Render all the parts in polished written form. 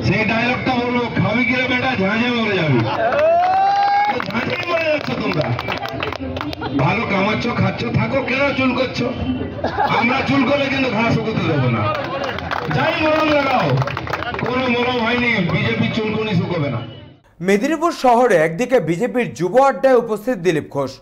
সেই ডায়লগটা বলবো, খাবি কিরে বেটা, ঝাঁঝে মরে যাবি। ঝাঁঝেই মরে যাচ্ছ তোমরা। ভালো কামাচ্ছ, খাচ্ছ, থাকো, কেন চুল করছো? আমরা চুল করলে কিন্তু ঘাস শুকোতে দেবো না। যাই মরম লাগাও, কোনো মরম হয়নি, বিজেপি চুলকুনি শুকোবে না। মেদিনীপুর শহরে একদিকে বিজেপির যুব আড্ডায় উপস্থিত দিলীপ ঘোষ,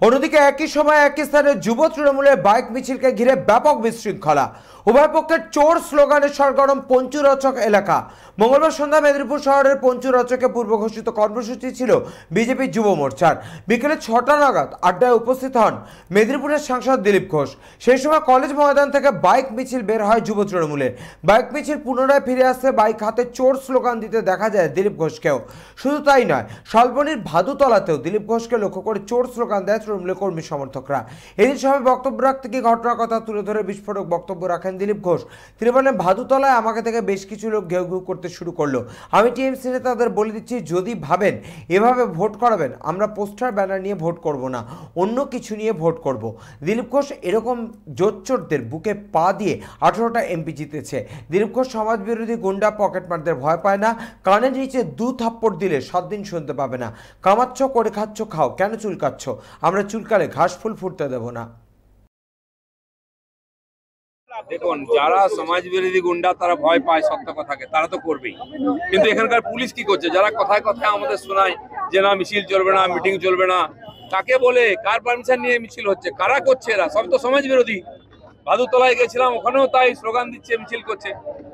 অন্যদিকে একই সময় একই স্থানে যুব তৃণমূলের বাইক মিছিলকে ঘিরে ব্যাপক বিশৃঙ্খলা। উভয় পক্ষের চোর স্লোগানে সরগরম পঞ্চুরচক এলাকা। মঙ্গলবার সন্ধ্যা মেদিনীপুর শহরের পঞ্চুরচকে পূর্ব ঘোষিত কর্মসূচি ছিল বিজেপির যুব মোর্চার। বিকেলে 6টা নাগাদ আড্ডায় উপস্থিত হন মেদিনীপুরের সাংসদ দিলীপ ঘোষ। সেই সময় কলেজ ময়দান থেকে বাইক মিছিল বের হয় যুব তৃণমূলের। বাইক মিছিল পুনরায় ফিরে আসতে বাইক হাতে চোর স্লোগান দিতে দেখা যায় দিলীপ ঘোষকেও। শুধু তাই নয়, শালবনীর ভাদুতলাতেও দিলীপ ঘোষকে লক্ষ্য করে চোর স্লোগান দেয় তৃণমূলের কর্মী সমর্থকরা। এদিন সভায় বক্তব্য রাখতে গিয়ে ঘটনার কথা তুলে ধরে বিস্ফোরক বক্তব্য রাখেন দিলীপ ঘোষ। তিনি বলেন, ভাদুতলায় আমাকে থেকে বেশ কিছু লোক ঘেউ ঘেউ করতে শুরু করলো। আমি টিএমসি নেতাদের বলে দিচ্ছি, যদি ভাবেন এভাবে ভোট করাবেন, আমরা পোস্টার ব্যানার নিয়ে ভোট করব না, অন্য কিছু নিয়ে ভোট করব। দিলীপ ঘোষ এরকম জোচ্চোরদের বুকে পা দিয়ে 18টা এমপি জিতেছে। দিলীপ ঘোষ সমাজ বিরোধী গুন্ডা পকেটমারদের ভয় পায় না। কানের নিচে 2 থাপ্পড় দিলে 7 দিন শুনতে পাবে না। কামাচ্ছ, করে খাচ্ছ, খাও, কেন চুলকাচ্ছ? আমরা চুলকালে ঘাস ফুল ফুটতে দেব না। দেখুন, যারা সমাজ বিরোধী গুন্ডা তারা ভয় পায় সত্য কথাকে, তারা তো করবেই। কিন্তু এখানকার পুলিশ কি করছে? যারা কথায় কথায় আমাদের শোনায় যে না মিছিল চলবে না, মিটিং চলবে না, কাকে বলে, কার পারমিশন নিয়ে মিছিল হচ্ছে, কারা করছে? এরা সব তো সমাজ বিরোধী। ভাদুতলায় গেছিলাম, ওখানেও তাই স্লোগান দিচ্ছে, মিছিল করছে।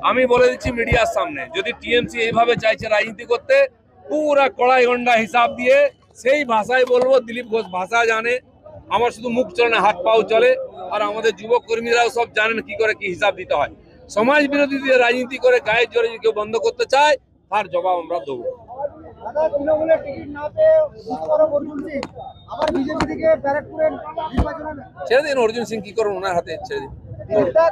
আমি বলে দিচ্ছি মিডিয়ার সামনে, যদি টিএমসি এইভাবে চাইছে রাজনীতি করতে, পুরা কড়াই গন্ডা হিসাব দিয়ে সেই ভাষায় বলবো। দিলীপ ঘোষ ভাষা জানে, আমার শুধু মুখ চলে না, হাত পাও চলে। আর আমাদের যুবক কর্মীরাও সব জানেন কি করে কি হিসাব দিতে হয়। সমাজ বিরোধী দিয়ে রাজনীতি করে গায়ের জোরে কেউ বন্ধ করতে চায়, তার জবাব আমরা দেবো। ছেড়ে দিন, অর্জুন সিং কি করুন, ওনার হাতে ছেড়ে দিন।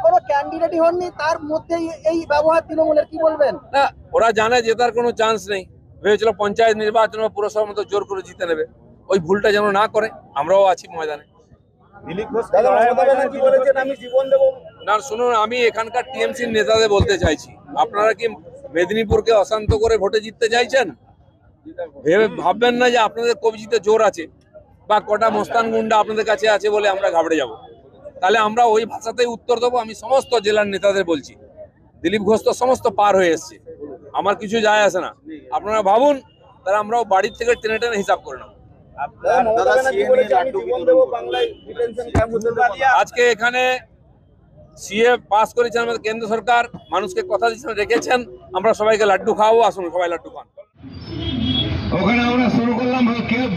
কোনো ক্যান্ডিডেটই হননি, তার মধ্যে এই ব্যবহার তৃণমূলের, কি বলবেন? না, ওরা জানে জেতার কোনো চান্স নেই। ভেবেছিল পঞ্চায়েত নির্বাচন বা পুরসভার মতো জোর করে জিতে নেবে। ওই ভুলটা যেন না করে। আমরাও আছি ময়দানে। না শুনুন, আমি এখানকার টিএমসির নেতাদের বলতে চাইছি, আপনারা কি মেদিনীপুরকে অশান্ত করে ভোটে জিততে চাইছেন? ভাববেন না যে আপনাদের কবজিতে জোর আছে বা কটা মস্তান গুন্ডা আপনাদের কাছে আছে বলে আমরা ঘাবড়ে যাব। তাহলে আমরা ওই ভাষাতেই উত্তর দেবো। আমি সমস্ত জেলার নেতাদের বলছি, দিলীপ ঘোষ তো সমস্ত পার হয়ে এসছে, আমার কিছু যায় আসে না। আপনারা ভাবুন, তাহলে আমরাও বাড়ির থেকে টেনে টেনে হিসাব করে নেব। আজকে এখানে সিএ পাস করেছেন আমাদের কেন্দ্র সরকার, মানুষকে কথা দিচ্ছেন, রেখেছেন, আমরা সবাইকে লাড্ডু খাওয়াবো। আসুন সবাই লাড্ডু খান। ওখানে আমরা শুরু করলাম,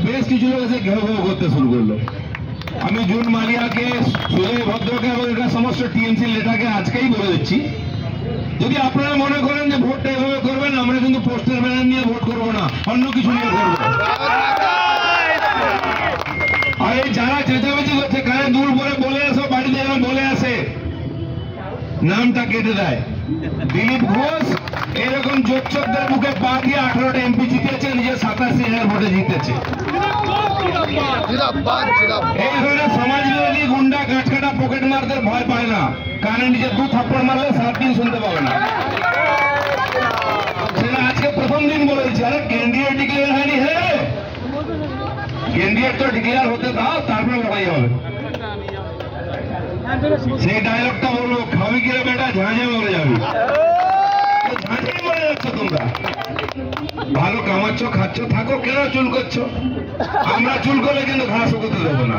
বেশ কিছু লোক এসে ঘেউ ঘেউ করতে শুরু করলো। আমি জুন মালিয়াকে, সুজয় ভদ্রকে এবং এটা সমস্ত টিএমসি নেতাকে আজকেই বলে দিচ্ছি, যদি আপনারা মনে করেন যে ভোটটা এভাবে করবেন, আমরা কিন্তু পোস্টার ব্যানার নিয়ে ভোট করবো না, অন্য কিছু নিয়ে করবো। আর এই যারা চেঁচামেচি করছে, কানে দূর পরে বলে আসো, বাড়িতে যেন বলে আসে, নামটা কেটে দেয়। দিলীপ ঘোষ এরকম জোচ্চোরদের বুকে পা দিয়ে 18টা এমপি জিতেছে, নিজের 87,000 ভোটে জিতেছে। এই ধরনের সমাজ বিরোধী গুন্ডা গাছকাটা পকেট মারদের ভয় পায় না। কানে নিজে 2 থাপ্পড় মারলে 7 দিন শুনতে পাবে না। সেটা আজকে প্রথম দিন বলেছি, আরে ক্যান্ডিডেট ডিক্লেয়ার হয়নি। হ্যাঁ, ক্যান্ডিডেট তো ডিক্লেয়ার হতে দাও, তারপরে লড়াই হবে। সেই ডায়লগটা বলবো, খাবি কিরে বেটা, ঝাঁঝে মরে যাবি। ঝাঁঝেই মরে যাচ্ছ তোমরা। ভালো কামাচ্ছ, খাচ্ছ, থাকো, কেন চুল করছো? আমরা চুল করলে কিন্তু ঘাস শুকোতে দেবো না।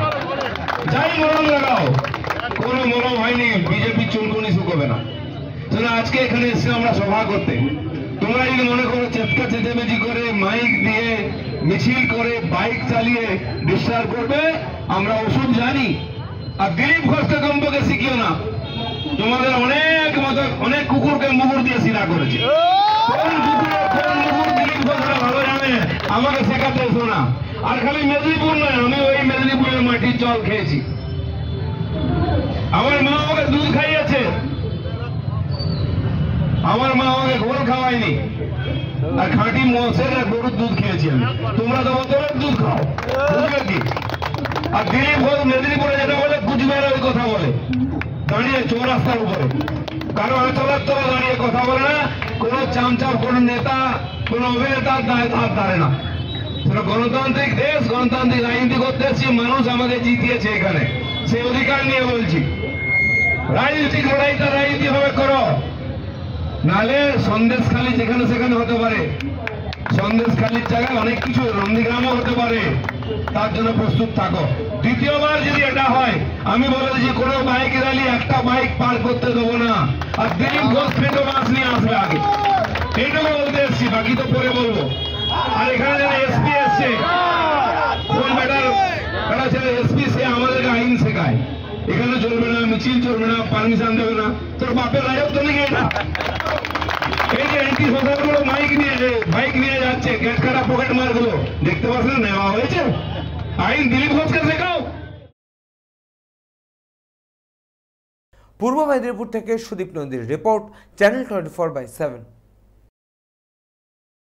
যাই মরম লাগাও, কোনো মরম হয়নি, বিজেপি চুলকুনি শুকোবে না। আজকে এখানে এসে আমরা সভা করতে, তোমরা যদি মনে করো চেপকা চেঁচামেচি করে, মাইক দিয়ে, মিছিল করে, বাইক চালিয়ে ডিস্টার্ব করবে, আমরা ওষুধ জানি। আর দিলীপ ঘোষকে কমপক্ষে শিখিও না। তোমাদের অনেক কুকুরকে মুগুর দিয়ে সিনা করেছে। কোন কুকুর কোন মুগুর দিলীপ ঘোষরা ভালো জানে, আমাকে শেখাতে এসো না। আর খালি মেদিনীপুর নয়, আমি ওই মেদিনীপুরের মাটির জল খেয়েছি। আমার মা আমাকে দুধ খাইয়েছে, আমার মা আমাকে ঘোল খাওয়ায়নি। আর খাঁটি মোষের আর গরুর দুধ খেয়েছি আমি। তোমরা তো বোতলের দুধ খাও, বুঝবে কি? আর দিলীপ ঘোষ মেদিনীপুরে যেটা বলে, কুচবিহারে ওই কথা বলে, দাঁড়িয়ে চৌরাস্তার উপরে। কারো আচলার তলা দাঁড়িয়ে কথা বলে না, কোন চামচাপ কোন নেতা কোন অভিনেতার দায় হাত ধারে না। সেটা গণতান্ত্রিক দেশ, গণতান্ত্রিক রাজনীতি করতে এসেছি, মানুষ আমাকে জিতিয়েছে এখানে, সেই অধিকার নিয়ে বলছি। রাজনীতিক লড়াইটা রাজনীতি ভাবে করো, নালে সন্দেশখালী যেখানে সেখানে হতে পারে, সন্দেশখালীর জায়গায় অনেক কিছু নন্দীগ্রামও হতে পারে, তার জন্য প্রস্তুত থাকো। দ্বিতীয়বার যদি এটা হয়, আমি বলে দিচ্ছি কোনো বাইক র্যালি একটা বাইক পার করতে দেবো না, আর দিলীপ ঘোষ ফেটো মাছ নিয়ে আসবে আগে, এইটুকু বলতে এসছি, বাকি তো পরে বলবো। আর এখানে যারা এসপি এসছে, কোন বেটা ছেলে এসপি, সে আমাদেরকে আইন শেখায়, এখানে চলবে না, মিছিল চলবে না, পারমিশন দেবে না। তোর বাপের রাজত্ব নাকি এটা? এই যে অ্যান্টি সোশ্যাল গুলো বাইক নিয়ে যাচ্ছে, গেট কাটা পকেট মার গুলো দেখতে পাচ্ছ না, নেওয়া হয়েছে আইন। দিলীপ ঘোষকে শেখাও। পূর্ব মেদিনীপুর থেকে সুদীপ নন্দীর রিপোর্ট, চ্যানেল 24/7।